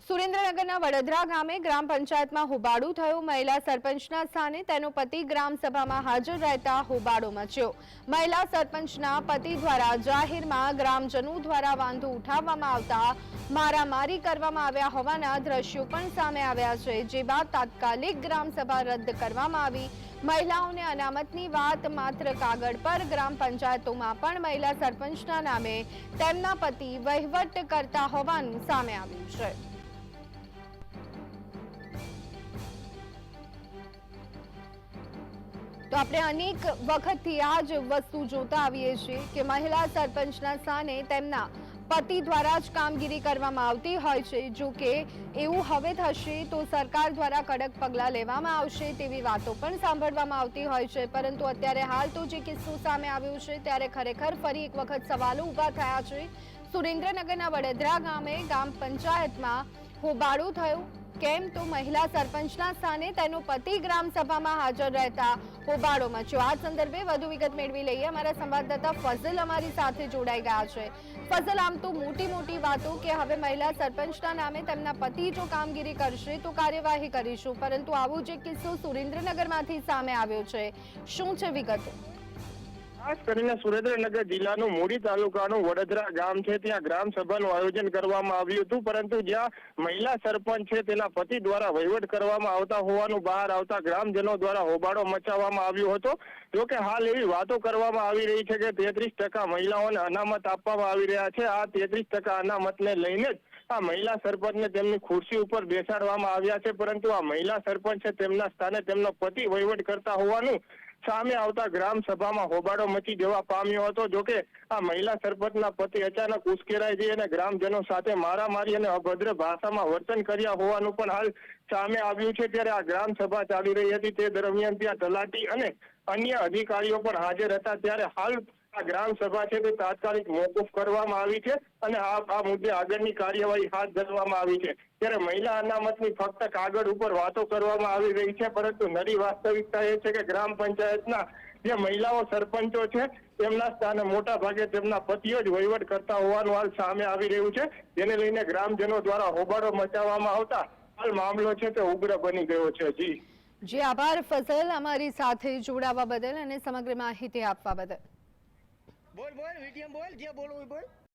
સુરેન્દ્રનગરના વડોદરા ગામે ગ્રામ પંચાયતમાં હોબાળો થયો। મહિલા સરપંચના સ્થાને તેનો પતિ ગ્રામ સભામાં હાજર રહેતા હોબાળો મચ્યો। મહિલા સરપંચના પતિ દ્વારા જાહેરમાં ગ્રામજનો દ્વારા વાંધો ઉઠાવવામાં આવતા મારામારી કરવામાં આવ્યા હોવાના દ્રશ્યો પણ સામે આવ્યા છે, જે બાદ તાત્કાલિક ગ્રામ સભા રદ કરવામાં આવી। મહિલાઓને અનામતની વાત માત્ર કાગળ પર, ગ્રામ પંચાયતોમાં પણ મહિલા સરપંચના નામે તેમના પતિ વહીવટ કરતા હોવાનું સામે આવ્યું છે। તો આપણે અનેક વખતથી આ જ વસ્તુ જોતા આવીએ છીએ કે મહિલા સરપંચના સ્થાને તેમના પતિ દ્વારા જ કામગીરી કરવામાં આવતી હોય છે। જો કે એવું હવે થશે તો સરકાર દ્વારા કડક પગલાં લેવામાં આવશે તેવી વાતો પણ સાંભળવામાં આવતી હોય છે, પરંતુ અત્યારે હાલ તો જે કિસ્સો સામે આવ્યો છે ત્યારે ખરેખર ફરી એક વખત સવાલો ઊભા થયા છે। સુરેન્દ્રનગરના વડોદરા ગામે ગ્રામ પંચાયતમાં હોબાળો થયો। કેમ તો મહિલા સરપંચના સ્થાને તેનો પતિ ગ્રામ સભામાં હાજર રહેતા હોબાળો મચ્યો। આ સંદર્ભે વધુ વિગત મેળવી લઈએ। અમારા સંવાદદાતા ફઝલ અમારી સાથે જોડાઈ ગયા છે। ફઝલ, આમ તો મોટી વાતો કે હવે મહિલા સરપંચના નામે તેમના પતિ જો કામગીરી કરશે તો કાર્યવાહી કરીશું, પરંતુ આવો જે કિસ્સો સુરેન્દ્રનગરમાંથી સામે આવ્યો છે, શું છે વિગતો? ખાસ કરીને સુરેન્દ્રનગર જિલ્લાનું મૂળી તાલુકાનું વડોદરા ગામ છે, ત્યાં ગ્રામ સભાનું આયોજન કરવામાં આવ્યું હતું, પરંતુ જ્યાં મહિલા સરપંચ છે તેના પતિ દ્વારા વહીવટ કરવામાં આવતા હોવાનું બહાર આવતા ગ્રામજનો દ્વારા હોબાળો મચાવવામાં આવ્યો હતો। જોકે હાલ એવી વાતો કરવામાં આવી રહી છે કે 33% મહિલાઓને અનામત આપવામાં આવી રહ્યા છે। આ 33% અનામતને લઈને જ આ મહિલા સરપંચને તેમની ખુરશી ઉપર બેસાડવામાં આવ્યા છે, પરંતુ આ મહિલા સરપંચ છે તેમના સ્થાને તેમનો પતિ વહીવટ કરતા હોવાનું સામે આવતા ગ્રામ સભામાં હોબાળો મચી જવા પામ્યો હતો। જોકે આ મહિલા સરપંચના પતિ અચાનક ઉશ્કેરાઈ જઈ અને ગ્રામજનો સાથે મારામારી અને અભદ્ર ભાષામાં વર્તન કર્યા હોવાનું પણ હાલ સામે આવ્યું છે। ત્યારે આ ગ્રામ સભા ચાલી રહી હતી, તે દરમિયાન ત્યાં તલાટી અને અન્ય અધિકારીઓ પણ હાજર હતા, ત્યારે હાલ આ ગ્રામ સભા છે તે તાત્કાલિક મોકૂફ કરવામાં આવી છે અને આ મુદ્દે આગળની કાર્યવાહી હાથ ધરવામાં આવી છે। ત્યારે મહિલા અનામતની ફક્ત કાગળ ઉપર વાતો કરવામાં આવી રહી છે, પરંતુ નરી વાસ્તવિકતા એ છે કે ગ્રામ પંચાયતના જે મહિલાઓ સરપંચો છે તેમના સ્થાને મોટા ભાગે તેમના પતિઓ જ વહીવટ કરતા હોવાનું હાલ સામે આવી રહ્યું છે, જેને લઈને ગ્રામજનો દ્વારા હોબાળો મચાવવામાં આવતા હાલ મામલો છે તે ઉગ્ર બની ગયો છે। જી આભાર ફઝલ, અમારી સાથે જોડાવા બદલ અને સમગ્ર માહિતી આપવા બદલ। બોલ વીટીએમ બોલ, જે બોલવું બોલ।